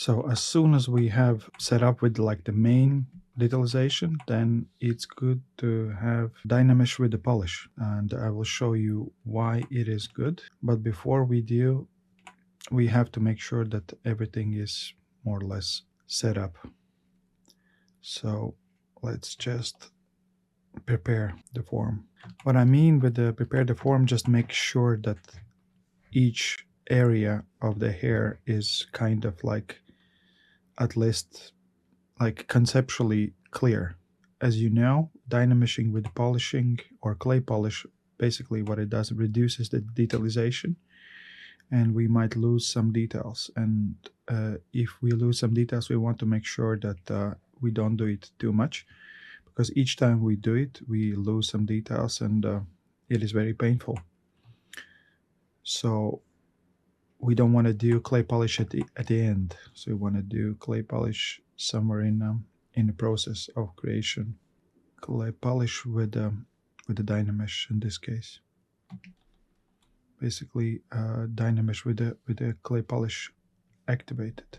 So as soon as we have set up with like the main detalization, then it's good to have Dynamesh with the polish, and I will show you why it is good. But before we do, we have to make sure that everything is more or less set up. So let's just prepare the form. What I mean with the prepare the form, just make sure that each area of the hair is kind of like at least like conceptually clear. As you know, Dynameshing with polishing or clay polish, basically what it does, it reduces the detalization, and we might lose some details. And if we lose some details, we want to make sure that we don't do it too much, because each time we do it, we lose some details, and it is very painful. So we don't want to do clay polish at the end. So we want to do clay polish somewhere in the process of creation. Clay polish with the Dynamesh in this case. Basically, Dynamesh with the clay polish activated.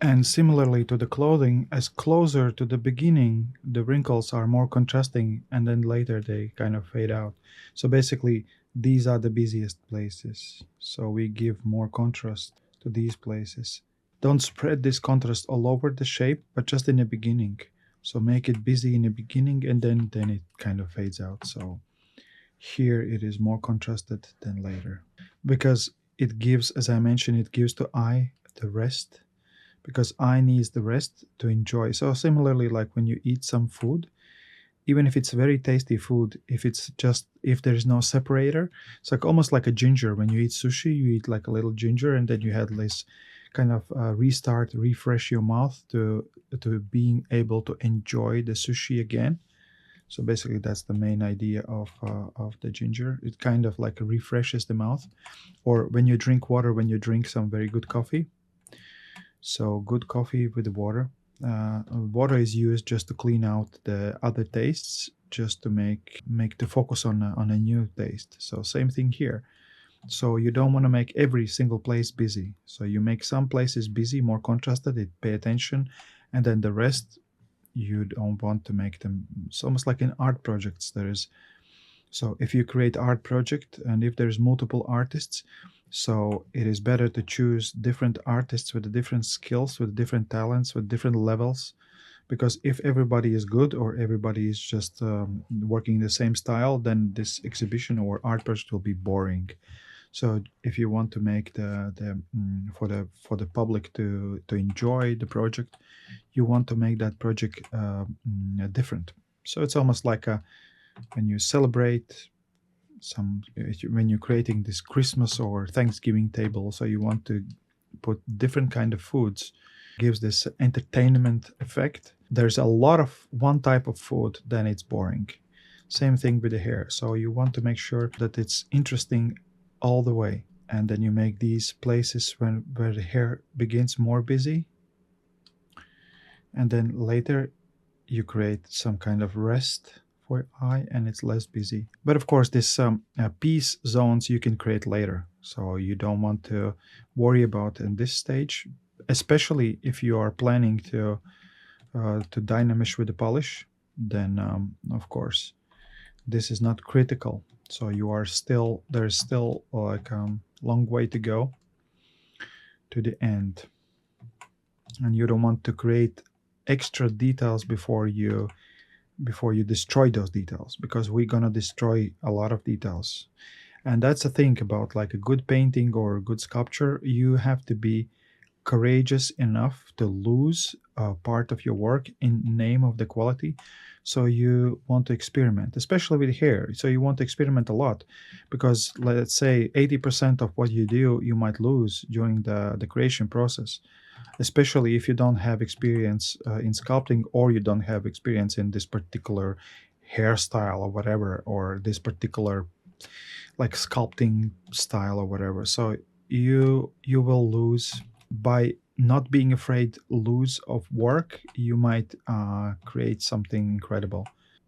And similarly to the clothing, as closer to the beginning, the wrinkles are more contrasting, and then later they kind of fade out. So basically, these are the busiest places. So we give more contrast to these places. Don't spread this contrast all over the shape, but just in the beginning. So make it busy in the beginning, and then it kind of fades out. So here it is more contrasted than later, because it gives, as I mentioned, it gives to eye the rest, because eye needs the rest to enjoy. So similarly, like when you eat some food, even if it's very tasty food, if there's no separator, it's like almost like a ginger. When you eat sushi, you eat like a little ginger, and then you had this kind of refresh your mouth to being able to enjoy the sushi again. So basically, that's the main idea of the ginger. It kind of like refreshes the mouth. Or when you drink water, when you drink some very good coffee. So good coffee with the water. Water is used just to clean out the other tastes, just to make the focus on a new taste. So same thing here. So you don't want to make every single place busy. So you make some places busy, more contrasted, pay attention, and then the rest you don't want to make them. It's almost like in art projects. So if you create art project, and if there's multiple artists, so it is better to choose different artists with different skills, with different talents, with different levels, because if everybody is good or everybody is just working the same style, then this exhibition or art project will be boring. So if you want to make for the public to enjoy the project, you want to make that project different. So it's almost like when you celebrate when you're creating this Christmas or Thanksgiving table, so you want to put different kind of foods, gives this entertainment effect. There's a lot of one type of food, then it's boring. Same thing with the hair. So you want to make sure that it's interesting all the way, and then you make these places where the hair begins more busy, and then later you create some kind of rest for eye, and it's less busy. But of course, this piece zones you can create later, so you don't want to worry about in this stage, especially if you are planning to Dynamesh with the polish. Then of course this is not critical. So you are still, there's still like long way to go to the end, and you don't want to create extra details before you destroy those details, because we're gonna destroy a lot of details. And that's the thing about like a good painting or a good sculpture. You have to be courageous enough to lose a part of your work in name of the quality. So you want to experiment, especially with hair. So you want to experiment a lot, because let's say 80% of what you do you might lose during the creation process, especially if you don't have experience in sculpting, or you don't have experience in this particular hairstyle or whatever, or this particular like sculpting style or whatever. So you will lose by not being afraid lose of work. You might create something incredible.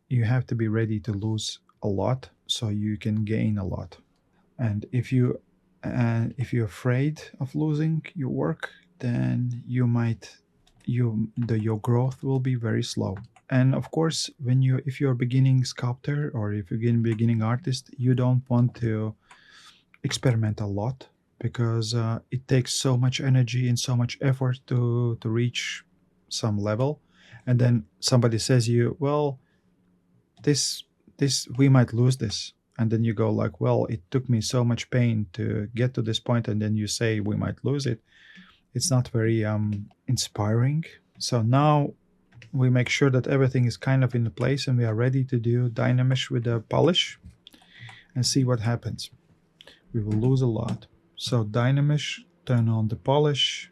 You have to be ready to lose a lot so you can gain a lot. And if you're afraid of losing your work, then your growth will be very slow. And of course, if you're a beginning sculptor, or if you're a beginning artist, you don't want to experiment a lot, because it takes so much energy and so much effort to reach some level. And then somebody says you, well, this we might lose this, and then you go like, well, it took me so much pain to get to this point, and then you say we might lose it. It's not very inspiring. So now we make sure that everything is kind of in the place, and we are ready to do Dynamesh with the polish and see what happens. We will lose a lot. So Dynamesh, turn on the polish,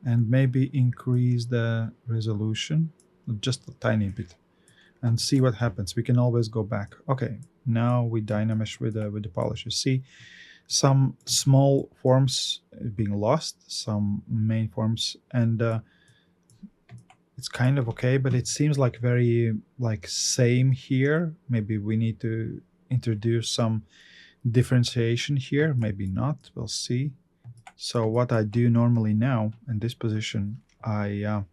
and maybe increase the resolution just a tiny bit, and see what happens. We can always go back. Okay, now we Dynamesh with the polish. You see some small forms being lost, some main forms, and it's kind of okay, but it seems like very like same here. Maybe we need to introduce some differentiation here, maybe not, we'll see. So what I do normally now in this position, I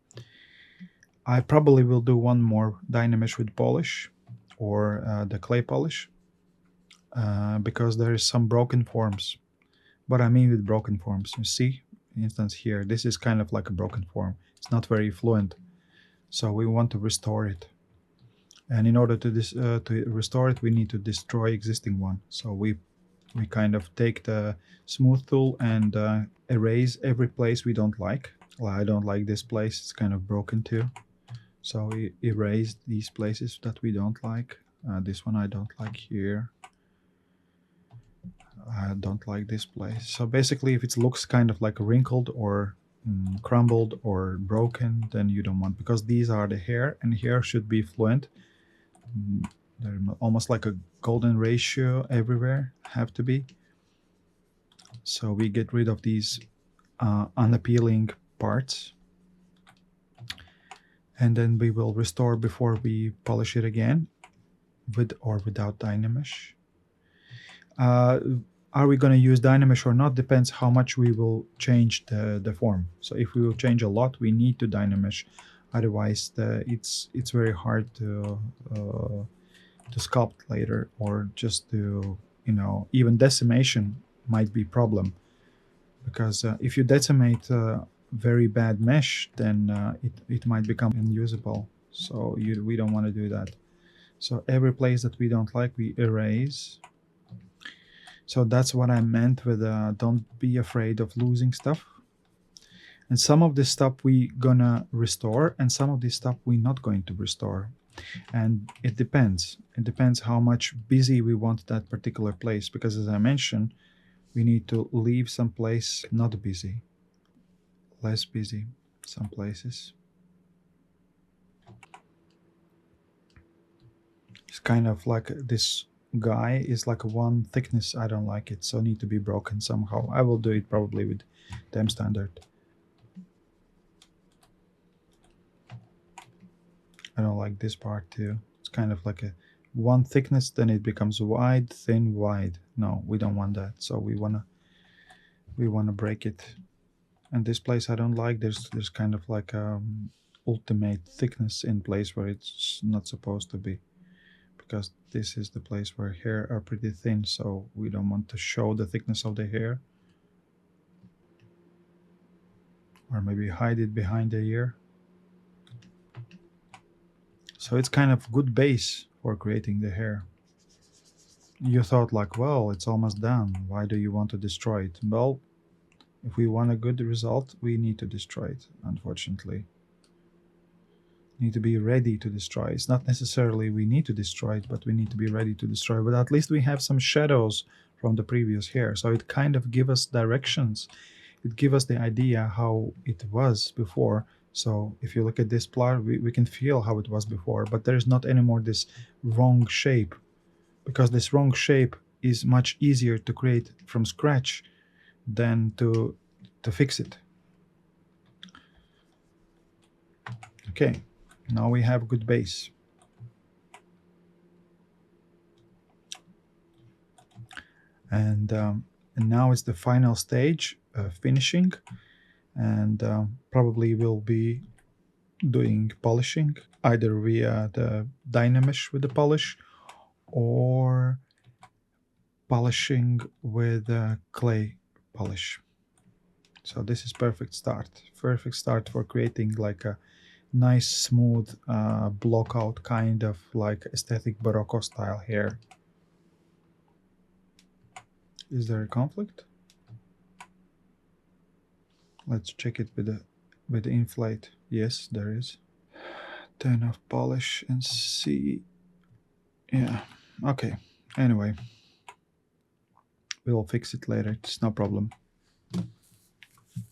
probably will do one more Dynamesh with polish, or the clay polish, because there is some broken forms. What I mean with broken forms, you see, for instance here, this is kind of like a broken form. It's not very fluent, so we want to restore it. And in order to restore it, we need to destroy existing one. So we kind of take the smooth tool and erase every place we don't like. Well, I don't like this place, it's kind of broken too. So we erase these places that we don't like. This one I don't like here. I don't like this place. So basically, if it looks kind of like wrinkled or crumbled or broken, then you don't want, because these are the hair, and hair should be fluent. They're almost like a golden ratio everywhere, have to be. So we get rid of these unappealing parts, and then we will restore before we polish it again, with or without Dynamesh. Are we going to use Dynamesh or not depends how much we will change the form. So if we will change a lot, we need to Dynamesh. Otherwise, it's very hard to sculpt later, or just to, even decimation might be problem, because if you decimate very bad mesh, then it might become unusable. So we don't want to do that. So every place that we don't like, we erase. So that's what I meant with don't be afraid of losing stuff. And some of this stuff we gonna restore, and some of this stuff we're not going to restore. And it depends. It depends how much busy we want that particular place, because as I mentioned, we need to leave some place not busy, less busy, some places. It's kind of like this guy is like one thickness. I don't like it, so need to be broken somehow. I will do it probably with dem standard. I don't like this part too. It's kind of like a one thickness, then it becomes wide, thin, wide. No, we don't want that. So we wanna break it. And this place I don't like. There's kind of like ultimate thickness in place where it's not supposed to be, because this is the place where hair are pretty thin, so we don't want to show the thickness of the hair, or maybe hide it behind the ear. So it's kind of good base for creating the hair. You thought like, well, it's almost done, why do you want to destroy it? Well, if we want a good result, we need to destroy it, unfortunately. Need to be ready to destroy. It's not necessarily we need to destroy it, but we need to be ready to destroy. But at least we have some shadows from the previous hair, so it kind of give us directions. It give us the idea how it was before. So if you look at this plot, we can feel how it was before, but there's not anymore this wrong shape, because this wrong shape is much easier to create from scratch than to fix it. Okay, now we have good base. And now it's the final stage, finishing, and probably we'll be doing polishing either via the Dynamesh with the polish or polishing with clay polish. So this is perfect start for creating like a nice smooth blockout kind of like aesthetic Barocco style hair. Is there a conflict? Let's check it with the inflate. Yes, there is. Turn off polish and see. Yeah, okay. Anyway, we'll fix it later. It's no problem.